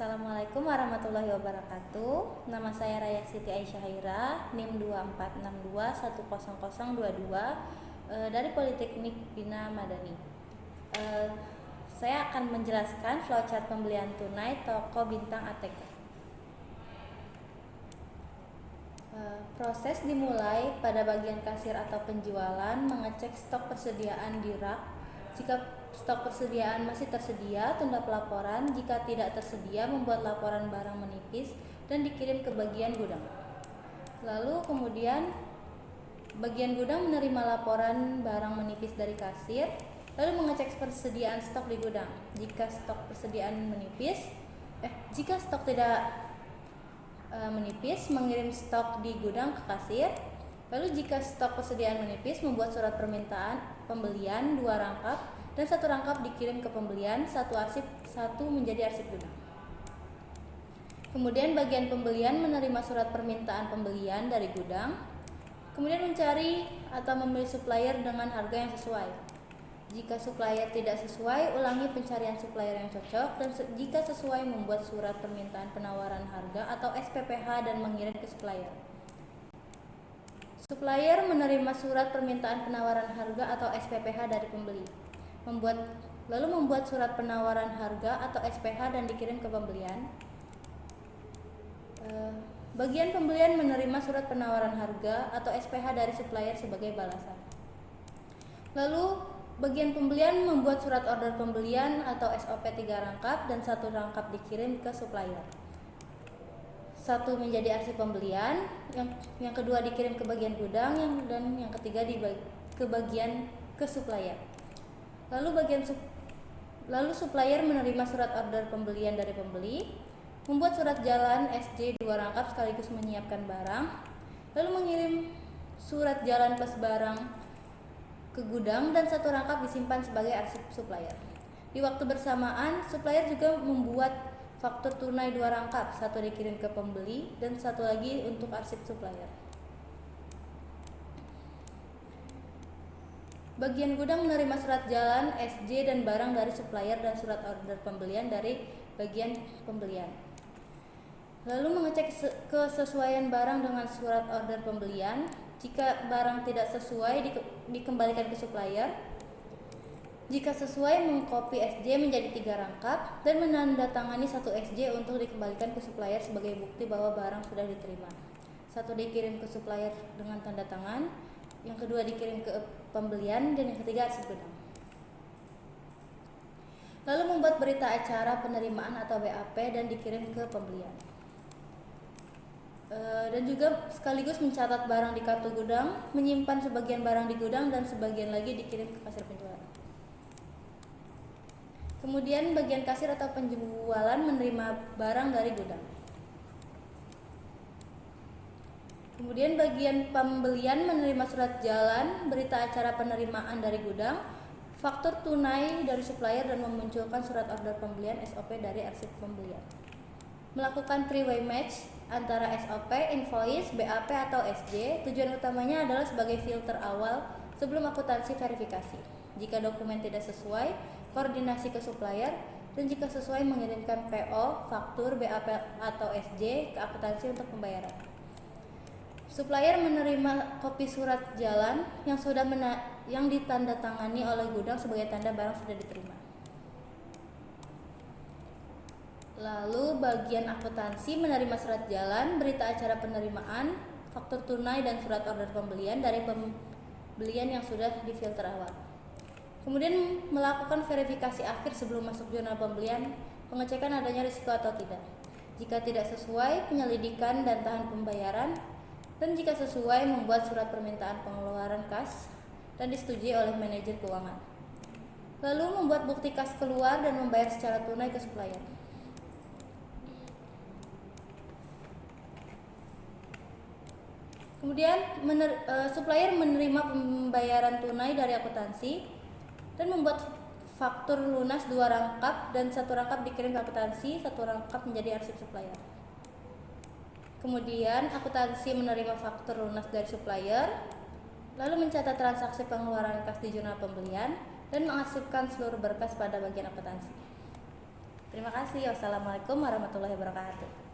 Assalamualaikum warahmatullahi wabarakatuh. Nama saya Raya Siti Aisyah Haira, NIM 2462100022 dari Politeknik Bina Madani. Saya akan menjelaskan flowchart pembelian tunai toko bintang ATK. Proses dimulai pada bagian kasir atau penjualan mengecek stok persediaan di rak. Jika stok persediaan masih tersedia, tunda pelaporan. Jika tidak tersedia, membuat laporan barang menipis dan dikirim ke bagian gudang. Lalu kemudian bagian gudang menerima laporan barang menipis dari kasir, lalu mengecek persediaan stok di gudang. Jika stok tidak menipis, mengirim stok di gudang ke kasir. Lalu jika stok persediaan menipis, membuat surat permintaan pembelian 2 rangkap dan 1 rangkap dikirim ke pembelian, 1 arsip, 1 menjadi arsip gudang. Kemudian bagian pembelian menerima surat permintaan pembelian dari gudang, kemudian mencari atau memilih supplier dengan harga yang sesuai. Jika supplier tidak sesuai, ulangi pencarian supplier yang cocok, dan jika sesuai, membuat surat permintaan penawaran harga atau SPPH dan mengirim ke supplier. Supplier menerima surat permintaan penawaran harga atau SPPH dari pembeli. Membuat surat penawaran harga atau SPH dan dikirim ke pembelian. Bagian pembelian menerima surat penawaran harga atau SPH dari supplier sebagai balasan. Lalu bagian pembelian membuat surat order pembelian atau SOP 3 rangkap dan 1 rangkap dikirim ke supplier. 1 menjadi arsip pembelian, yang kedua dikirim ke bagian gudang, dan yang ketiga ke supplier. Lalu supplier menerima surat order pembelian dari pembeli, membuat surat jalan SJ 2 rangkap sekaligus menyiapkan barang, lalu mengirim surat jalan plus barang ke gudang dan 1 rangkap disimpan sebagai arsip supplier. Di waktu bersamaan, supplier juga membuat faktur tunai 2 rangkap, 1 dikirim ke pembeli dan 1 lagi untuk arsip supplier. Bagian gudang menerima surat jalan, SJ dan barang dari supplier dan surat order pembelian dari bagian pembelian. Lalu mengecek kesesuaian barang dengan surat order pembelian. Jika barang tidak sesuai, dikembalikan ke supplier. Jika sesuai, mengcopy SJ menjadi 3 rangkap dan menandatangani 1 SJ untuk dikembalikan ke supplier sebagai bukti bahwa barang sudah diterima. 1 dikirim ke supplier dengan tanda tangan, yang kedua dikirim ke pembelian, dan yang ketiga arsip gudang. Lalu membuat berita acara penerimaan atau BAP dan dikirim ke pembelian. Dan juga sekaligus mencatat barang di kartu gudang, menyimpan sebagian barang di gudang dan sebagian lagi dikirim ke kasir penjualan. Kemudian bagian kasir atau penjualan menerima barang dari gudang. Kemudian bagian pembelian menerima surat jalan, berita acara penerimaan dari gudang, faktur tunai dari supplier, dan memunculkan surat order pembelian SOP dari arsip pembelian. Melakukan three-way match antara SOP, invoice, BAP atau SJ. Tujuan utamanya adalah sebagai filter awal sebelum akuntansi verifikasi. Jika dokumen tidak sesuai, koordinasi ke supplier, dan jika sesuai mengirimkan PO, faktur, BAP atau SJ ke akuntansi untuk pembayaran. Supplier menerima kopi surat jalan yang ditandatangani oleh gudang sebagai tanda barang sudah diterima. Lalu bagian akuntansi menerima surat jalan, berita acara penerimaan, faktur tunai dan surat order pembelian dari pembelian yang sudah difilter awal. Kemudian melakukan verifikasi akhir sebelum masuk jurnal pembelian, pengecekan adanya risiko atau tidak. Jika tidak sesuai, penyelidikan dan tahan pembayaran, dan jika sesuai, membuat surat permintaan pengeluaran kas dan disetujui oleh manajer keuangan. Lalu membuat bukti kas keluar dan membayar secara tunai ke supplier. Kemudian supplier menerima pembayaran tunai dari akuntansi dan membuat faktur lunas 2 rangkap dan 1 rangkap dikirim ke akuntansi, 1 rangkap menjadi arsip supplier. Kemudian akuntansi menerima faktur lunas dari supplier, lalu mencatat transaksi pengeluaran kas di jurnal pembelian dan mengarsipkan seluruh berkas pada bagian akuntansi. Terima kasih. Wassalamualaikum warahmatullahi wabarakatuh.